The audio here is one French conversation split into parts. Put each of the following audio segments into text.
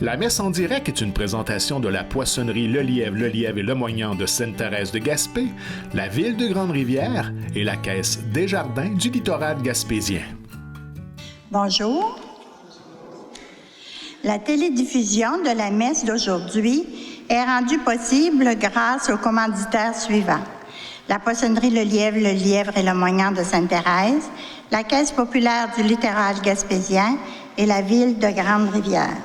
La messe en direct est une présentation de la poissonnerie Le Lièvre et Lemoignant de Sainte-Thérèse de Gaspé, la ville de Grande-Rivière et la caisse Desjardins du littoral gaspésien. Bonjour. La télédiffusion de la messe d'aujourd'hui est rendue possible grâce aux commanditaires suivants. La poissonnerie Le Lièvre et Lemoignant de Sainte-Thérèse, la Caisse populaire du littoral gaspésien et la ville de Grande-Rivière.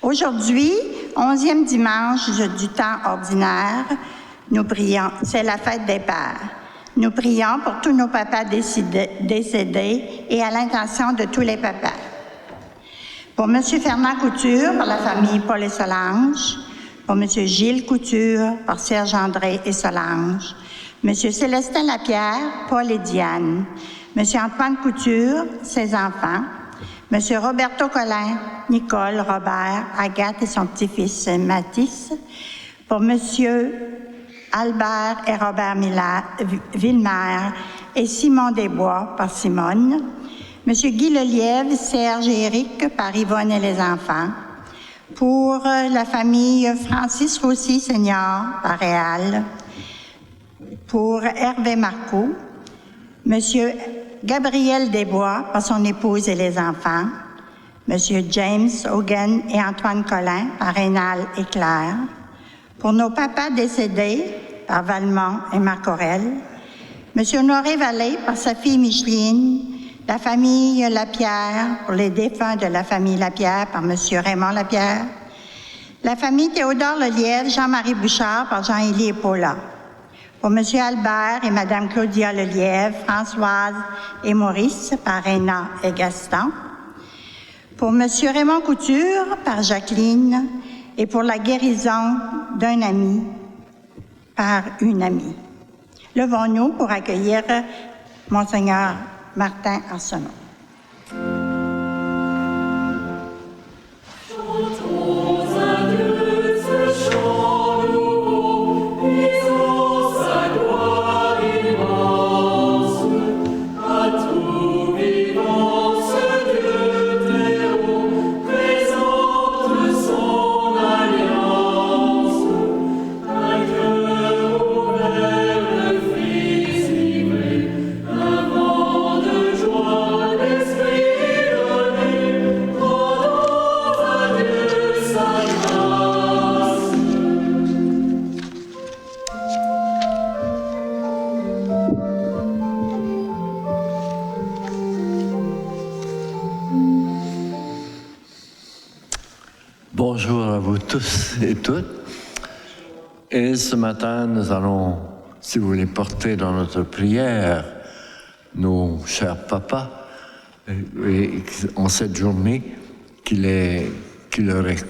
Aujourd'hui, 11e dimanche du temps ordinaire, nous prions, c'est la fête des pères. Nous prions pour tous nos papas décédés et à l'intention de tous les papas. Pour M. Fernand Couture, pour la famille Paul et Solange. Pour M. Gilles Couture, pour Serge André et Solange. M. Célestin Lapierre, Paul et Diane. M. Antoine Couture, ses enfants. M. Roberto Collin, Nicole, Robert, Agathe et son petit-fils Mathis. Pour M. Albert et Robert Villemer et Simon Desbois par Simone. M. Guy Lelièvre, Serge et Éric par Yvonne et les enfants. Pour la famille Francis Roussy Senior par Réal. Pour Hervé Marcoux. M. Gabriel Desbois par son épouse et les enfants. M. James Hogan et Antoine Collin par Rénal et Claire. Pour nos papas décédés par Valmont et Marc Aurel. M. Honoré Vallée par sa fille Micheline. La famille Lapierre pour les défunts de la famille Lapierre par M. Raymond Lapierre. La famille Théodore Lelièvre, Jean-Marie Bouchard par Jean-Élie et Paula. Pour M. Albert et Mme Claudia Lelièvre, Françoise et Maurice par Réna et Gaston. Pour M. Raymond Couture par Jacqueline et pour la guérison d'un ami par une amie. Levons-nous pour accueillir Monseigneur Martin Arsenault. Bonjour à vous tous et toutes. Et ce matin, nous allons, si vous voulez, porter dans notre prière nos chers papas et en cette journée qui leur est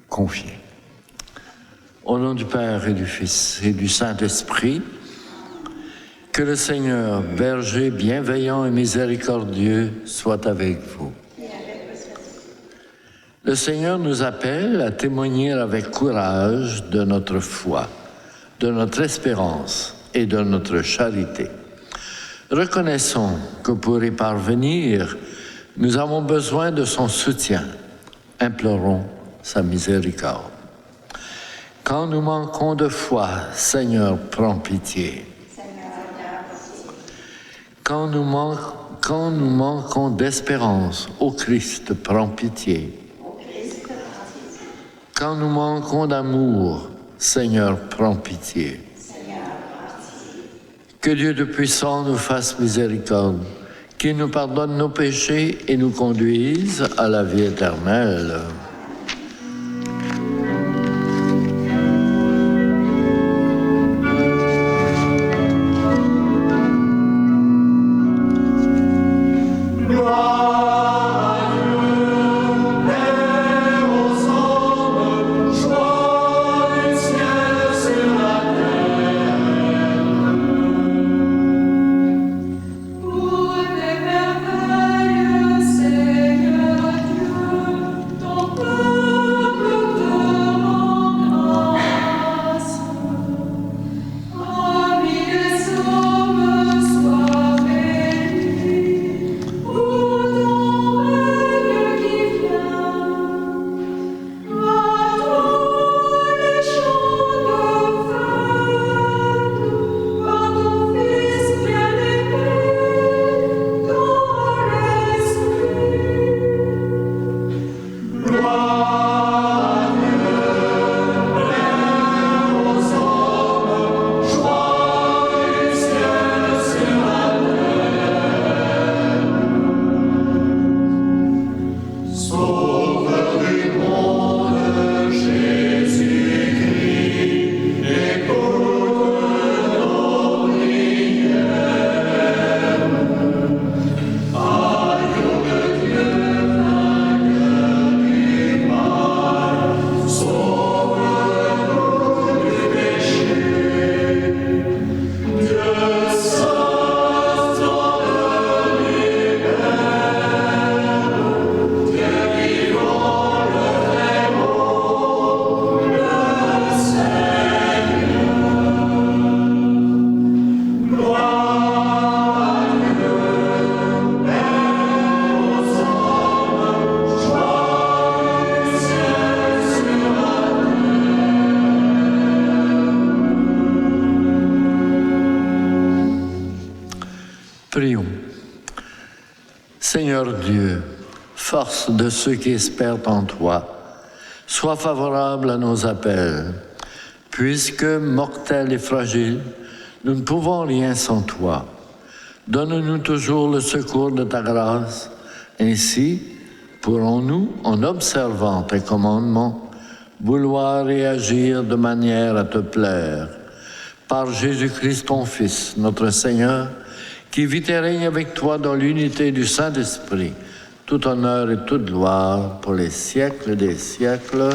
confiée. Au nom du Père et du Fils et du Saint-Esprit, que le Seigneur, berger bienveillant et miséricordieux, soit avec vous. Le Seigneur nous appelle à témoigner avec courage de notre foi, de notre espérance et de notre charité. Reconnaissons que pour y parvenir, nous avons besoin de son soutien. Implorons sa miséricorde. Quand nous manquons de foi, Seigneur, prends pitié. Quand nous manquons d'espérance, ô Christ, prends pitié. Quand nous manquons d'amour, Seigneur, prends pitié. Que Dieu de puissant nous fasse miséricorde, qu'il nous pardonne nos péchés et nous conduise à la vie éternelle. Seigneur Dieu, ton Seigneur Dieu, force de ceux qui espèrent en toi, sois favorable à nos appels, puisque, mortels et fragiles, nous ne pouvons rien sans toi. Donne-nous toujours le secours de ta grâce, ainsi pourrons-nous, en observant tes commandements, vouloir et agir de manière à te plaire. Par Jésus-Christ, ton Fils, notre Seigneur, qui vit et règne avec toi dans l'unité du Saint-Esprit, tout honneur et toute gloire pour les siècles des siècles.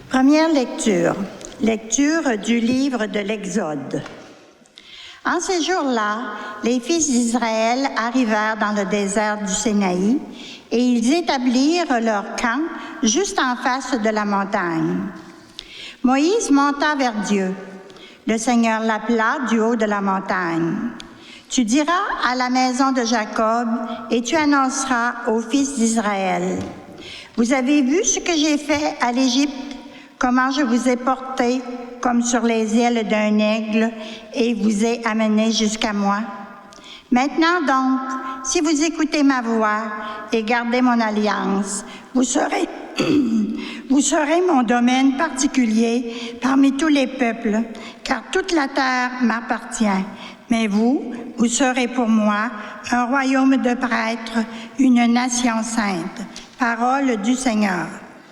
Première lecture. Lecture du livre de l'Exode. En ces jours-là, les fils d'Israël arrivèrent dans le désert du Sinaï et ils établirent leur camp juste en face de la montagne. Moïse monta vers Dieu. Le Seigneur l'appela du haut de la montagne. Tu diras à la maison de Jacob et tu annonceras aux fils d'Israël. Vous avez vu ce que j'ai fait à l'Égypte, comment je vous ai porté comme sur les ailes d'un aigle et vous ai amené jusqu'à moi. Maintenant donc, si vous écoutez ma voix et gardez mon alliance, vous serez mon domaine particulier parmi tous les peuples, car toute la terre m'appartient. Mais vous serez pour moi un royaume de prêtres, une nation sainte. Parole du Seigneur.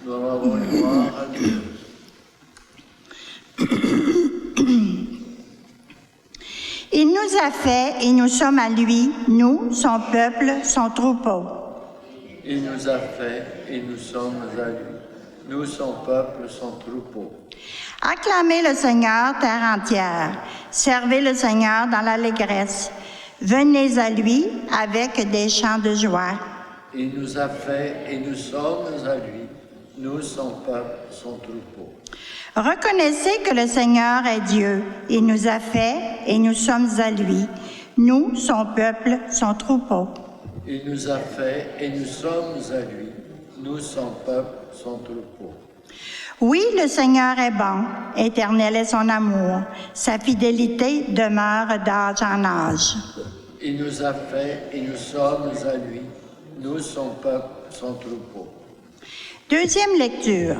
Nous avons gloire à Dieu. Il nous a fait et nous sommes à lui, nous, son peuple, son troupeau. Il nous a fait et nous sommes à lui, nous, son peuple, son troupeau. Acclamez le Seigneur, terre entière. Servez le Seigneur dans l'allégresse. Venez à lui avec des chants de joie. Il nous a fait et nous sommes à lui, nous, son peuple, son troupeau. Reconnaissez que le Seigneur est Dieu. Il nous a fait et nous sommes à lui. Nous, son peuple, son troupeau. Il nous a fait et nous sommes à lui, nous, son peuple, son troupeau. Oui, le Seigneur est bon, éternel est son amour. Sa fidélité demeure d'âge en âge. Il nous a fait et nous sommes à lui, nous, son peuple, son troupeau. Deuxième lecture.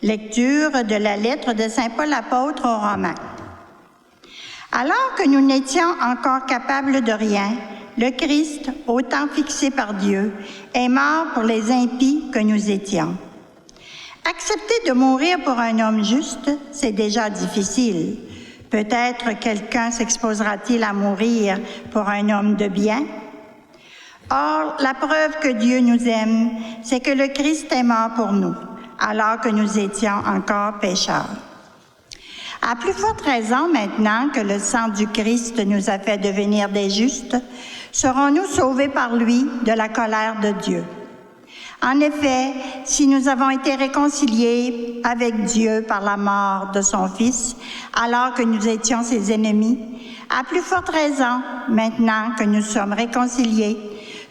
Lecture de la lettre de saint Paul apôtre aux Romains. Alors que nous n'étions encore capables de rien, le Christ, au temps fixé par Dieu, est mort pour les impies que nous étions. Accepter de mourir pour un homme juste, c'est déjà difficile. Peut-être quelqu'un s'exposera-t-il à mourir pour un homme de bien? Or, la preuve que Dieu nous aime, c'est que le Christ est mort pour nous, alors que nous étions encore pécheurs. À plus forte raison, maintenant que le sang du Christ nous a fait devenir des justes, serons-nous sauvés par lui de la colère de Dieu. En effet, si nous avons été réconciliés avec Dieu par la mort de son Fils, alors que nous étions ses ennemis, à plus forte raison, maintenant que nous sommes réconciliés,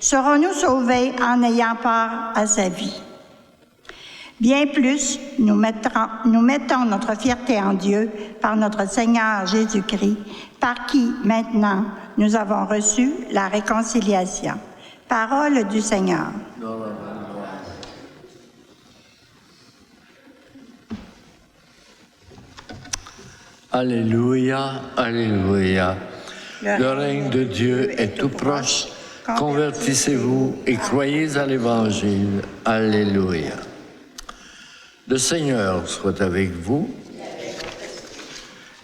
serons-nous sauvés en ayant part à sa vie. Bien plus, nous mettons notre fierté en Dieu par notre Seigneur Jésus-Christ, par qui, maintenant, nous avons reçu la réconciliation. Parole du Seigneur. Alléluia, alléluia. Le règne de Dieu est tout proche. Convertissez-vous et croyez à l'Évangile. Alléluia. Le Seigneur soit avec vous.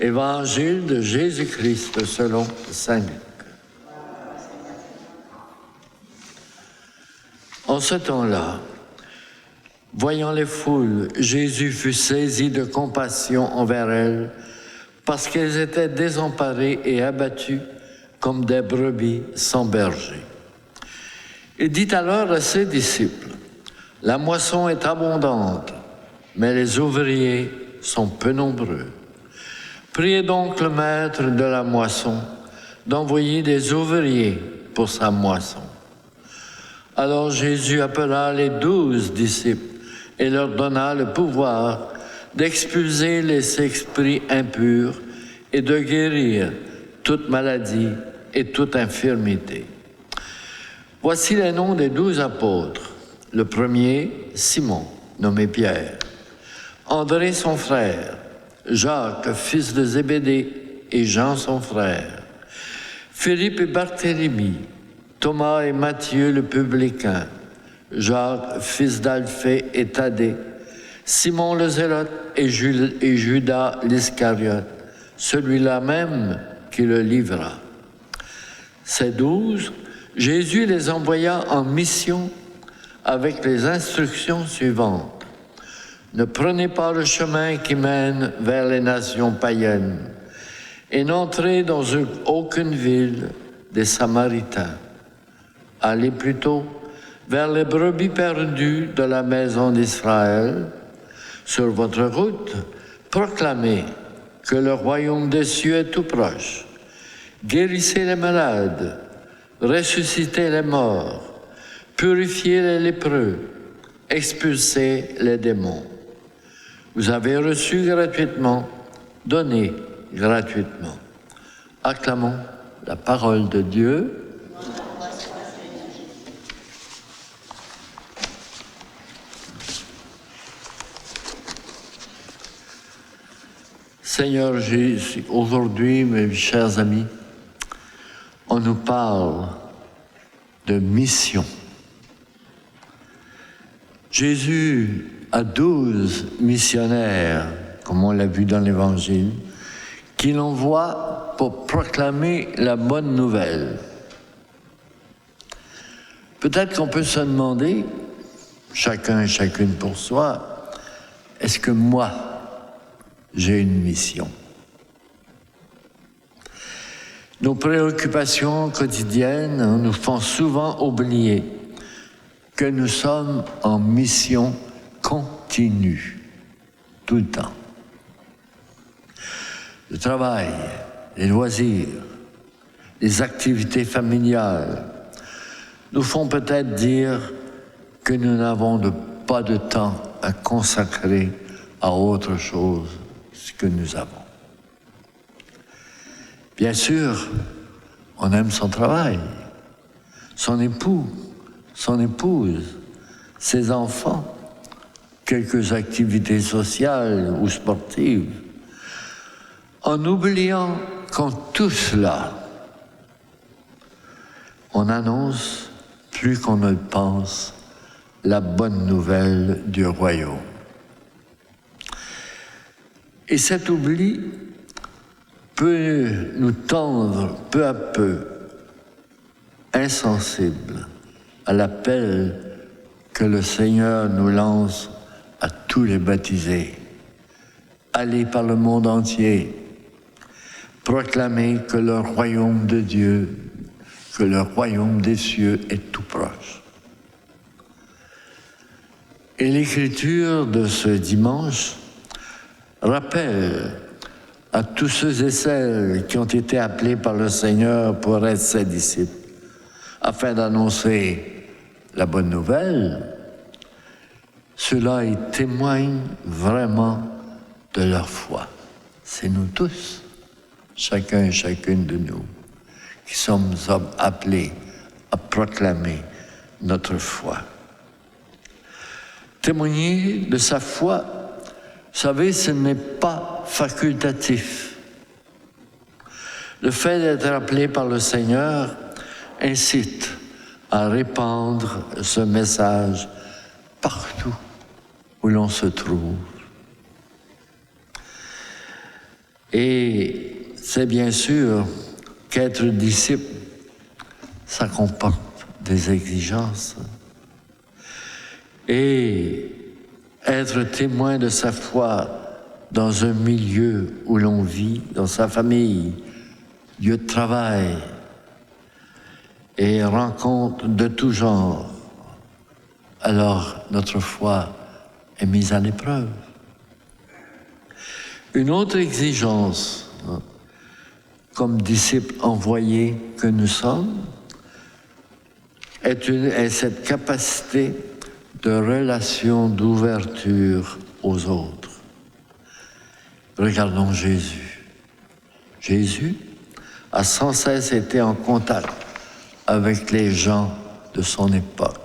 Évangile de Jésus-Christ selon saint Luc. En ce temps-là, voyant les foules, Jésus fut saisi de compassion envers elles, parce qu'elles étaient désemparées et abattues comme des brebis sans berger. Il dit alors à ses disciples, « La moisson est abondante, mais les ouvriers sont peu nombreux. Priez donc le maître de la moisson d'envoyer des ouvriers pour sa moisson. » Alors Jésus appela les 12 disciples et leur donna le pouvoir d'expulser les esprits impurs et de guérir toute maladie et toute infirmité. Voici les noms des 12 apôtres. Le premier, Simon, nommé Pierre. André, son frère. Jacques, fils de Zébédée, et Jean, son frère. Philippe et Barthélemy. Thomas et Matthieu, le publicain. Jacques, fils d'Alphée et Thaddée. Simon le Zélote et Judas l'Iscariote, celui-là même qui le livra. Ces 12, Jésus les envoya en mission avec les instructions suivantes. Ne prenez pas le chemin qui mène vers les nations païennes et n'entrez dans aucune ville des Samaritains. Allez plutôt vers les brebis perdues de la maison d'Israël. Sur votre route, proclamez que le royaume des cieux est tout proche. Guérissez les malades, ressuscitez les morts, purifiez les lépreux, expulsez les démons. Vous avez reçu gratuitement, donnez gratuitement. Acclamons la parole de Dieu. Seigneur Jésus, aujourd'hui, mes chers amis, on nous parle de mission. Jésus a 12 missionnaires, comme on l'a vu dans l'Évangile, qu'il envoie pour proclamer la bonne nouvelle. Peut-être qu'on peut se demander, chacun et chacune pour soi, est-ce que moi, j'ai une mission? Nos préoccupations quotidiennes nous font souvent oublier que nous sommes en mission continue, tout le temps. Le travail, les loisirs, les activités familiales nous font peut-être dire que nous n'avons pas de temps à consacrer à autre chose que nous avons. Bien sûr, on aime son travail, son époux, son épouse, ses enfants, quelques activités sociales ou sportives, en oubliant qu'en tout cela, on annonce, plus qu'on ne le pense, la bonne nouvelle du royaume. Et cet oubli peut nous tendre peu à peu, insensibles, à l'appel que le Seigneur nous lance à tous les baptisés. Allez par le monde entier, proclamez que le royaume de Dieu, que le royaume des cieux est tout proche. Et l'écriture de ce dimanche rappelle à tous ceux et celles qui ont été appelés par le Seigneur pour être ses disciples, afin d'annoncer la bonne nouvelle, ceux-là y témoignent vraiment de leur foi. C'est nous tous, chacun et chacune de nous, qui sommes appelés à proclamer notre foi. Témoigner de sa foi, vous savez, ce n'est pas facultatif. Le fait d'être appelé par le Seigneur incite à répandre ce message partout où l'on se trouve. Et c'est bien sûr qu'être disciple, ça comporte des exigences. Et être témoin de sa foi dans un milieu où l'on vit, dans sa famille, lieu de travail et rencontres de tout genre, alors notre foi est mise à l'épreuve. Une autre exigence, comme disciples envoyés que nous sommes, est cette capacité de relation, d'ouverture aux autres. Regardons Jésus. Jésus a sans cesse été en contact avec les gens de son époque.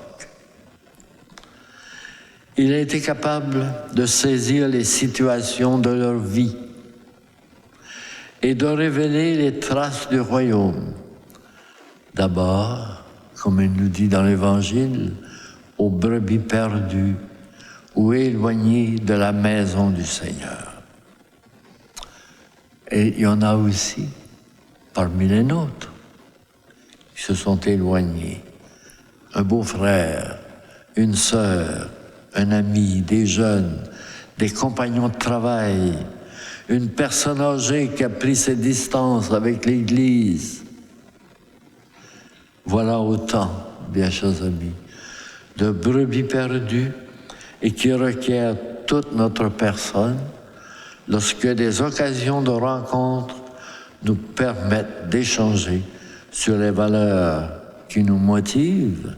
Il a été capable de saisir les situations de leur vie et de révéler les traces du royaume. D'abord, comme il nous dit dans l'Évangile, aux brebis perdues ou éloignées de la maison du Seigneur. Et il y en a aussi parmi les nôtres qui se sont éloignés. Un beau-frère, une sœur, un ami, des jeunes, des compagnons de travail, une personne âgée qui a pris ses distances avec l'Église. Voilà autant, bien chers amis, de brebis perdues et qui requièrent toute notre personne lorsque des occasions de rencontre nous permettent d'échanger sur les valeurs qui nous motivent,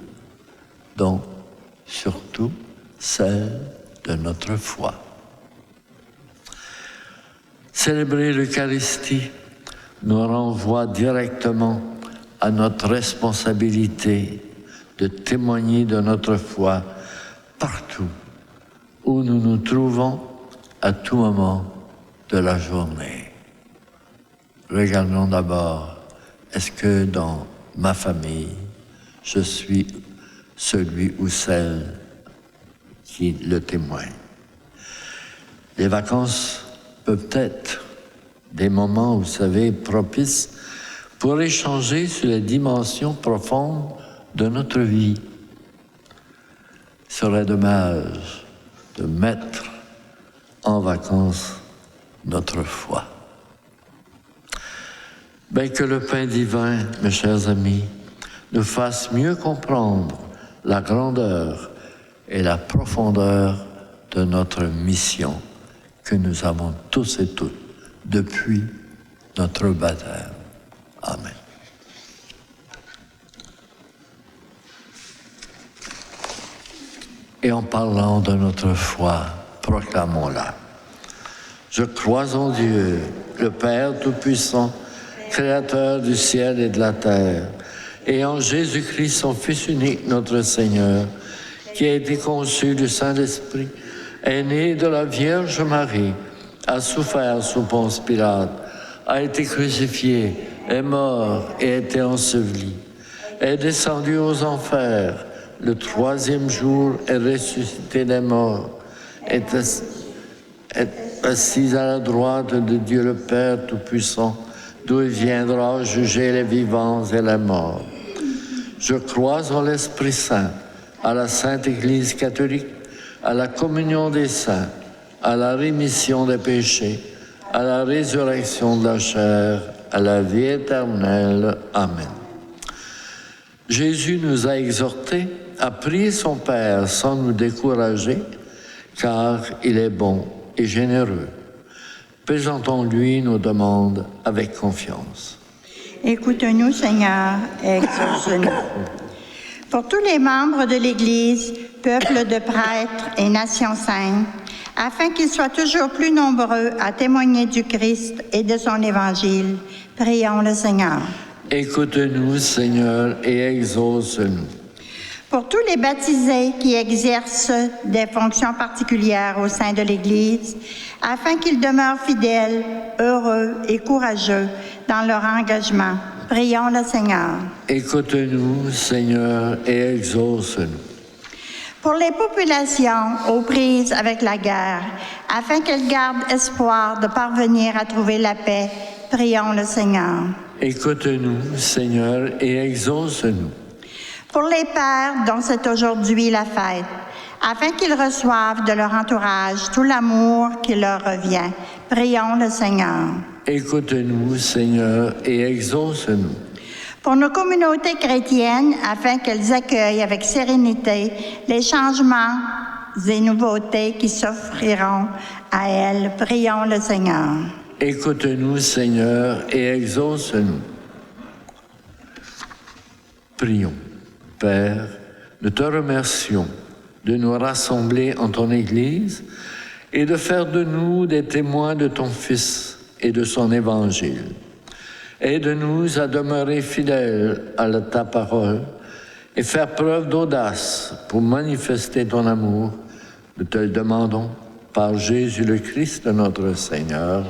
donc surtout celle de notre foi. Célébrer l'Eucharistie nous renvoie directement à notre responsabilité de témoigner de notre foi partout où nous nous trouvons à tout moment de la journée. Regardons d'abord, est-ce que dans ma famille, je suis celui ou celle qui le témoigne? Les vacances peuvent être des moments, vous savez, propices pour échanger sur les dimensions profondes de notre vie. Il serait dommage de mettre en vacances notre foi. Bien que le pain divin, mes chers amis, nous fasse mieux comprendre la grandeur et la profondeur de notre mission que nous avons tous et toutes depuis notre baptême. Amen. Et en parlant de notre foi, proclamons-la. Je crois en Dieu, le Père Tout-Puissant, Créateur du ciel et de la terre, et en Jésus-Christ, son Fils unique, notre Seigneur, qui a été conçu du Saint-Esprit, est né de la Vierge Marie, a souffert sous Ponce Pilate, a été crucifié, est mort et a été enseveli, est descendu aux enfers, le troisième jour est ressuscité des morts, est assis à la droite de Dieu le Père Tout-Puissant, d'où il viendra juger les vivants et les morts. Je crois en l'Esprit Saint, à la Sainte Église catholique, à la communion des saints, à la rémission des péchés, à la résurrection de la chair, à la vie éternelle. Amen. Jésus nous a exhortés à prier son Père sans nous décourager, car il est bon et généreux. Présentons-lui nos demandes avec confiance. Écoute-nous, Seigneur, et exauce-nous. Pour tous les membres de l'Église, peuple de prêtres et nation sainte, afin qu'ils soient toujours plus nombreux à témoigner du Christ et de son Évangile, prions le Seigneur. Écoute-nous, Seigneur, et exauce-nous. Pour tous les baptisés qui exercent des fonctions particulières au sein de l'Église, afin qu'ils demeurent fidèles, heureux et courageux dans leur engagement, prions le Seigneur. Écoute-nous, Seigneur, et exauce-nous. Pour les populations aux prises avec la guerre, afin qu'elles gardent espoir de parvenir à trouver la paix, prions le Seigneur. Écoute-nous, Seigneur, et exauce-nous. Pour les pères dont c'est aujourd'hui la fête, afin qu'ils reçoivent de leur entourage tout l'amour qui leur revient, prions le Seigneur. Écoute-nous, Seigneur, et exauce-nous. Pour nos communautés chrétiennes, afin qu'elles accueillent avec sérénité les changements et nouveautés qui s'offriront à elles, prions le Seigneur. Écoute-nous, Seigneur, et exauce-nous. Prions. Père, nous te remercions de nous rassembler en ton Église et de faire de nous des témoins de ton Fils et de son Évangile. Aide-nous à demeurer fidèles à ta parole et faire preuve d'audace pour manifester ton amour. Nous te le demandons par Jésus le Christ, notre Seigneur.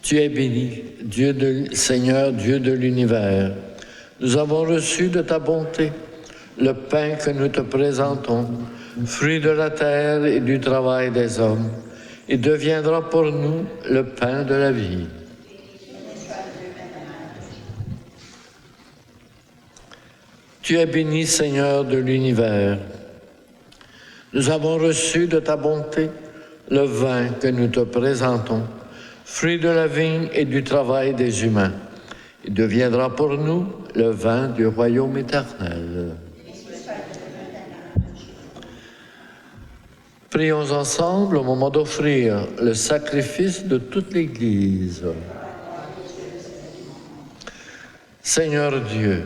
Tu es béni, Seigneur, Dieu de l'univers. Nous avons reçu de ta bonté le pain que nous te présentons, fruit de la terre et du travail des hommes. Il deviendra pour nous le pain de la vie. Tu es béni, Seigneur de l'univers. Nous avons reçu de ta bonté le vin que nous te présentons, fruit de la vigne et du travail des humains. Il deviendra pour nous le vin du royaume éternel. Prions ensemble au moment d'offrir le sacrifice de toute l'Église. Seigneur Dieu,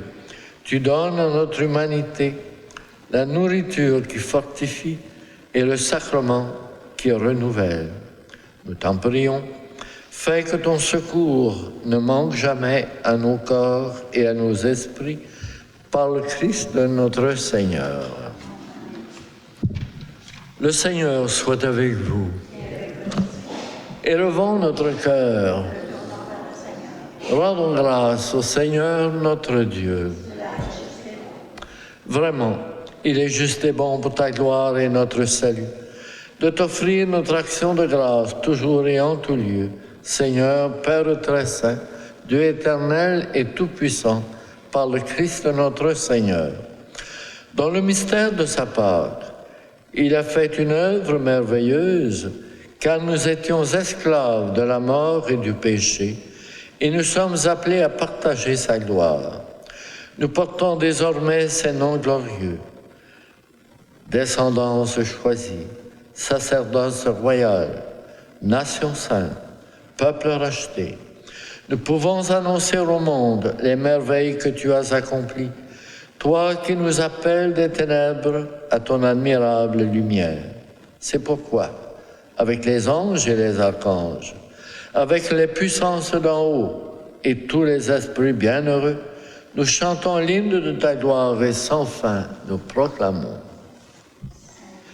tu donnes à notre humanité la nourriture qui fortifie et le sacrement qui renouvelle. Nous t'en prions. Fais que ton secours ne manque jamais à nos corps et à nos esprits par le Christ notre Seigneur. Le Seigneur soit avec vous. Élevons notre cœur. Rendons grâce au Seigneur notre Dieu. Vraiment, il est juste et bon pour ta gloire et notre salut de t'offrir notre action de grâce toujours et en tout lieu. Seigneur, Père très saint, Dieu éternel et tout-puissant, par le Christ notre Seigneur. Dans le mystère de sa Pâque, il a fait une œuvre merveilleuse, car nous étions esclaves de la mort et du péché, et nous sommes appelés à partager sa gloire. Nous portons désormais ses noms glorieux, descendance choisie, sacerdoce royal, nation sainte, peuple racheté. Nous pouvons annoncer au monde les merveilles que tu as accomplies, toi qui nous appelles des ténèbres à ton admirable lumière. C'est pourquoi, avec les anges et les archanges, avec les puissances d'en haut et tous les esprits bienheureux, nous chantons l'hymne de ta gloire et sans fin nous proclamons.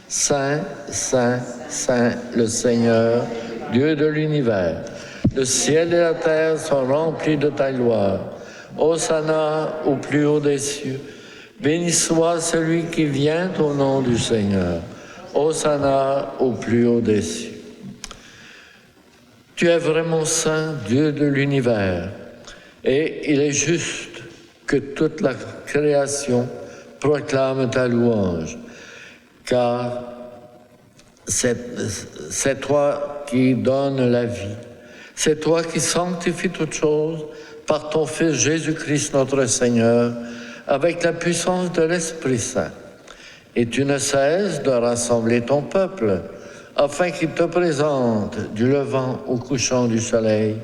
Saint, Saint, Saint, le Seigneur, Dieu de l'univers. Le ciel et la terre sont remplis de ta gloire. Hosanna au plus haut des cieux. Béni soit celui qui vient au nom du Seigneur. Hosanna au plus haut des cieux. Tu es vraiment saint, Dieu de l'univers, et il est juste que toute la création proclame ta louange, car c'est toi qui donnes la vie. C'est toi qui sanctifies toutes choses par ton Fils Jésus-Christ notre Seigneur, avec la puissance de l'Esprit Saint. Et tu ne cesses de rassembler ton peuple, afin qu'il te présente, du levant au couchant du soleil,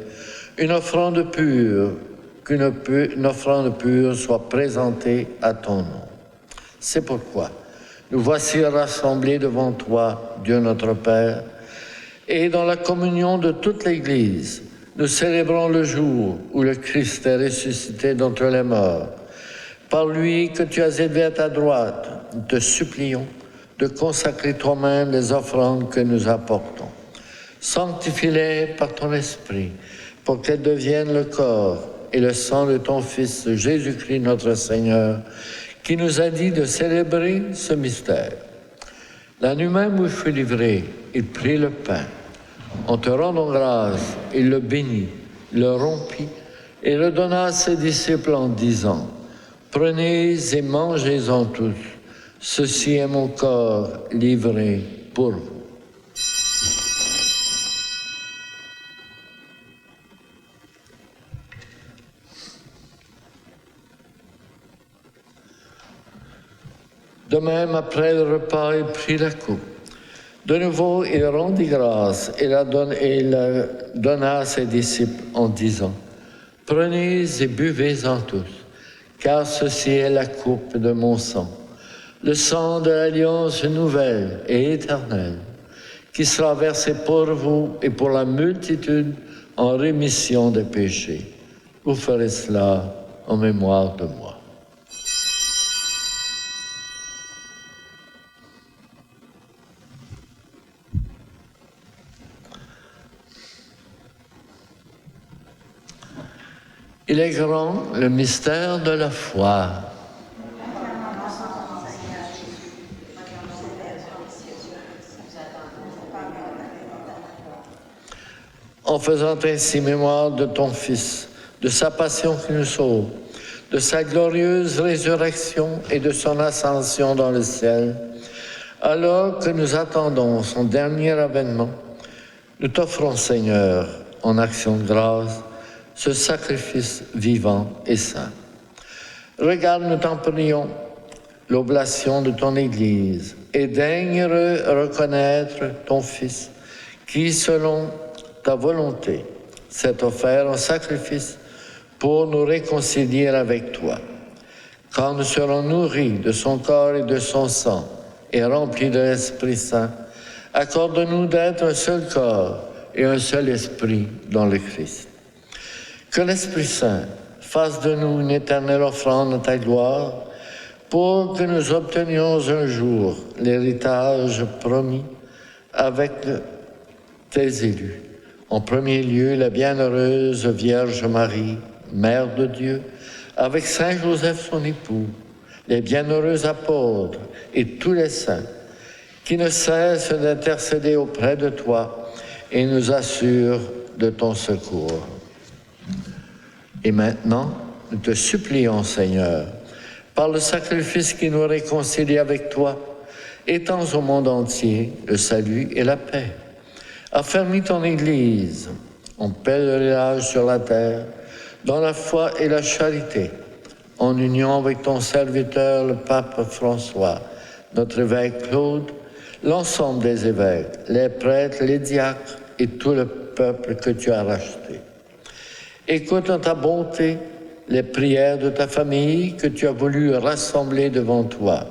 une offrande pure, qu'une offrande pure soit présentée à ton nom. C'est pourquoi nous voici rassemblés devant toi, Dieu notre Père, et dans la communion de toute l'Église, nous célébrons le jour où le Christ est ressuscité d'entre les morts. Par lui que tu as élevé à ta droite, nous te supplions de consacrer toi-même les offrandes que nous apportons. Sanctifie-les par ton esprit, pour qu'elles deviennent le corps et le sang de ton Fils Jésus-Christ notre Seigneur, qui nous a dit de célébrer ce mystère. La nuit même où il fut livré, il prit le pain. En te rendant grâce, il le bénit, le rompit et le donna à ses disciples en disant : Prenez et mangez-en tous. Ceci est mon corps livré pour vous. De même, après le repas, il prit la coupe. De nouveau, il rendit grâce et la donna à ses disciples en disant : Prenez et buvez-en tous, car ceci est la coupe de mon sang, le sang de l'alliance nouvelle et éternelle, qui sera versé pour vous et pour la multitude en rémission des péchés. Vous ferez cela en mémoire de moi. Il est grand, le mystère de la foi. En faisant ainsi mémoire de ton Fils, de sa passion qui nous sauve, de sa glorieuse résurrection et de son ascension dans le ciel, alors que nous attendons son dernier avènement, nous t'offrons, Seigneur, en action de grâce, ce sacrifice vivant et saint. Regarde, nous t'en prions, l'oblation de ton Église et daigne reconnaître ton Fils qui, selon ta volonté, s'est offert en sacrifice pour nous réconcilier avec toi. Quand nous serons nourris de son corps et de son sang et remplis de l'Esprit Saint, accorde-nous d'être un seul corps et un seul esprit dans le Christ. Que l'Esprit Saint fasse de nous une éternelle offrande à ta gloire, pour que nous obtenions un jour l'héritage promis avec tes élus. En premier lieu, la bienheureuse Vierge Marie, Mère de Dieu, avec Saint Joseph son époux, les bienheureux apôtres et tous les saints, qui ne cessent d'intercéder auprès de toi et nous assurent de ton secours. Et maintenant, nous te supplions, Seigneur, par le sacrifice qui nous réconcilie avec toi, étends au monde entier le salut et la paix. Affermis ton Église en pèlerinage sur la terre, dans la foi et la charité, en union avec ton serviteur, le pape François, notre évêque Claude, l'ensemble des évêques, les prêtres, les diacres et tout le peuple que tu as racheté. Écoute en ta bonté les prières de ta famille que tu as voulu rassembler devant toi.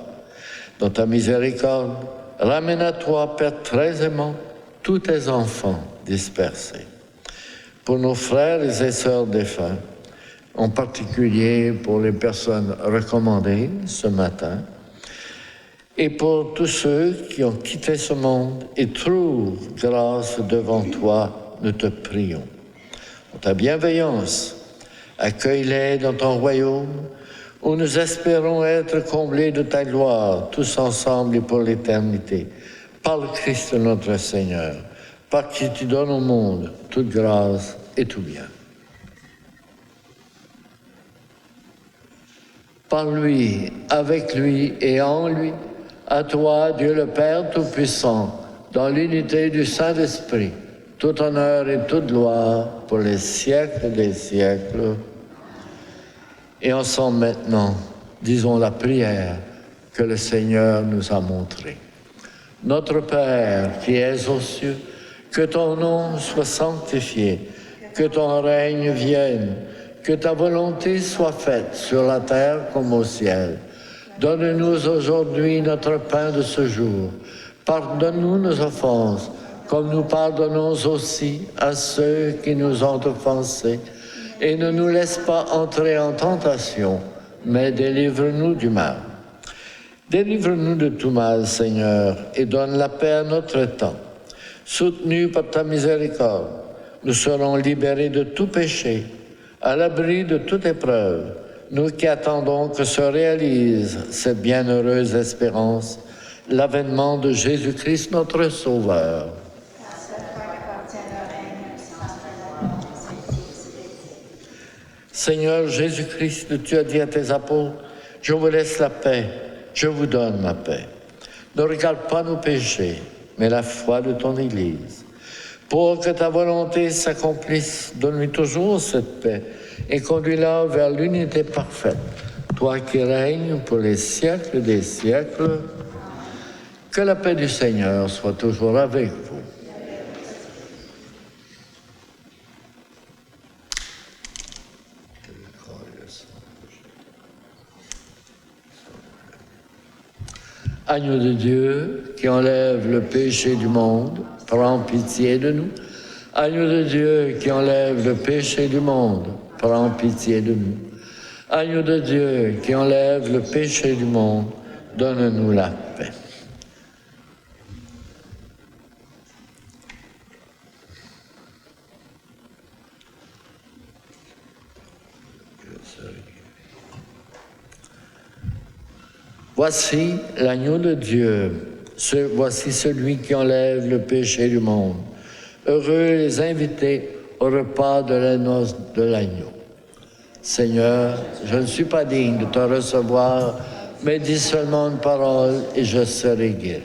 Dans ta miséricorde, ramène à toi, Père très aimant, tous tes enfants dispersés. Pour nos frères et sœurs défunts, en particulier pour les personnes recommandées ce matin, et pour tous ceux qui ont quitté ce monde et trouvent grâce devant toi, nous te prions. ta bienveillance. Accueille-les dans ton royaume, où nous espérons être comblés de ta gloire, tous ensemble et pour l'éternité. Par le Christ notre Seigneur, par qui tu donnes au monde toute grâce et tout bien. Par lui, avec lui et en lui, à toi, Dieu le Père Tout-Puissant, dans l'unité du Saint-Esprit, tout honneur et toute gloire pour les siècles des siècles. Et ensemble maintenant, disons la prière que le Seigneur nous a montrée. Notre Père qui es aux cieux, que ton nom soit sanctifié, que ton règne vienne, que ta volonté soit faite sur la terre comme au ciel. Donne-nous aujourd'hui notre pain de ce jour. Pardonne-nous nos offenses, comme nous pardonnons aussi à ceux qui nous ont offensés. Et ne nous laisse pas entrer en tentation, mais délivre-nous du mal. Délivre-nous de tout mal, Seigneur, et donne la paix à notre temps. Soutenus par ta miséricorde, nous serons libérés de tout péché, à l'abri de toute épreuve, nous qui attendons que se réalise cette bienheureuse espérance, l'avènement de Jésus-Christ notre Sauveur. Seigneur Jésus-Christ, tu as dit à tes apôtres, je vous laisse la paix, je vous donne ma paix. Ne regarde pas nos péchés, mais la foi de ton Église. Pour que ta volonté s'accomplisse, donne-lui toujours cette paix et conduis-la vers l'unité parfaite. Toi qui règnes pour les siècles des siècles, que la paix du Seigneur soit toujours avec vous. Agneau de Dieu qui enlève le péché du monde, prends pitié de nous. Agneau de Dieu qui enlève le péché du monde, prends pitié de nous. Agneau de Dieu qui enlève le péché du monde, donne-nous la paix. Voici l'agneau de Dieu, voici celui qui enlève le péché du monde. Heureux les invités au repas de la noce de l'agneau. Seigneur, je ne suis pas digne de te recevoir, mais dis seulement une parole et je serai guéri.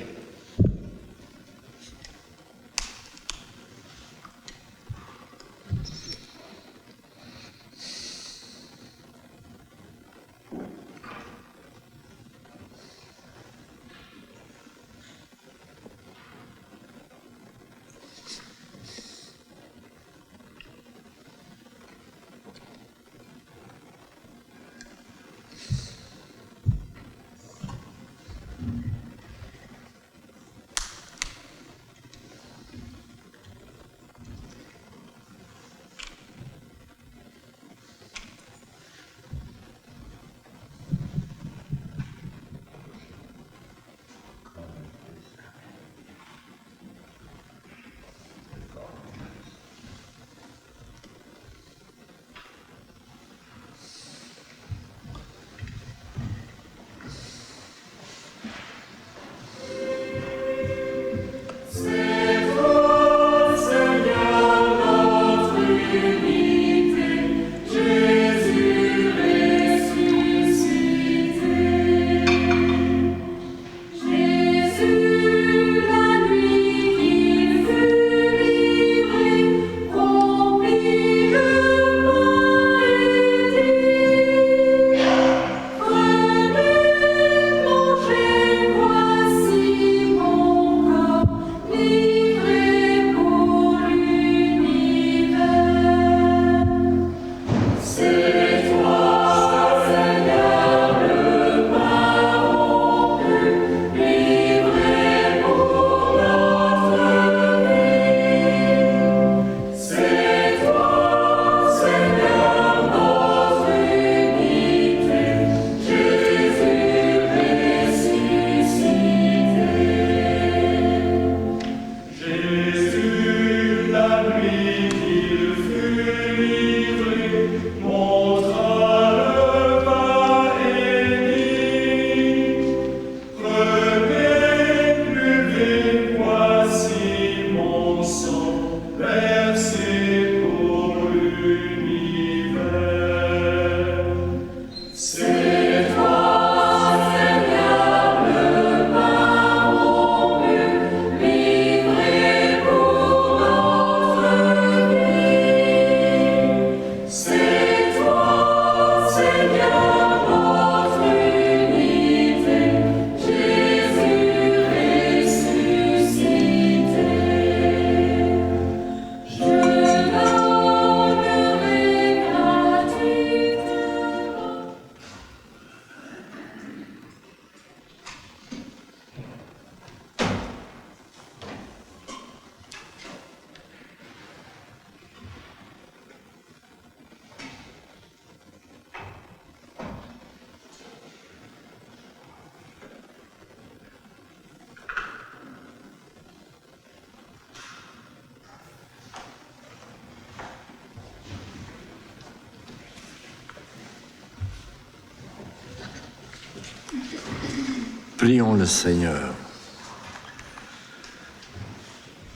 Prions le Seigneur.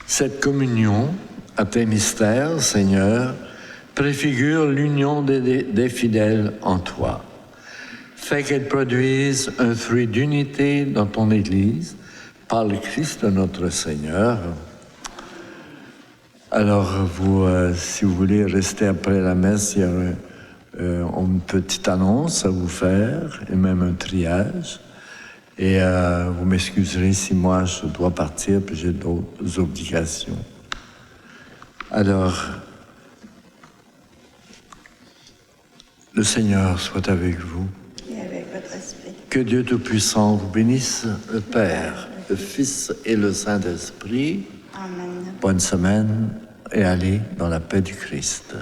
Cette communion à tes mystères, Seigneur, préfigure l'union des fidèles en toi. Fais qu'elle produise un fruit d'unité dans ton Église, par le Christ notre Seigneur. Alors, vous, si vous voulez rester après la messe, il y a une petite annonce à vous faire, et même un triage. Et vous m'excuserez si moi je dois partir, puis j'ai d'autres obligations. Alors, le Seigneur soit avec vous. Et avec votre esprit. Que Dieu Tout-Puissant vous bénisse, le Père, le Fils et le Saint-Esprit. Amen. Bonne semaine et allez dans la paix du Christ.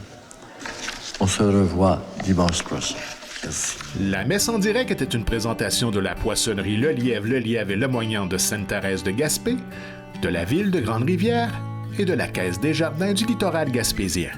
On se revoit dimanche prochain. Merci. La messe en direct était une présentation de la poissonnerie Le Lièvre et Le Moignant de Sainte-Thérèse de Gaspé, de la ville de Grande-Rivière et de la Caisse des Jardins du littoral gaspésien.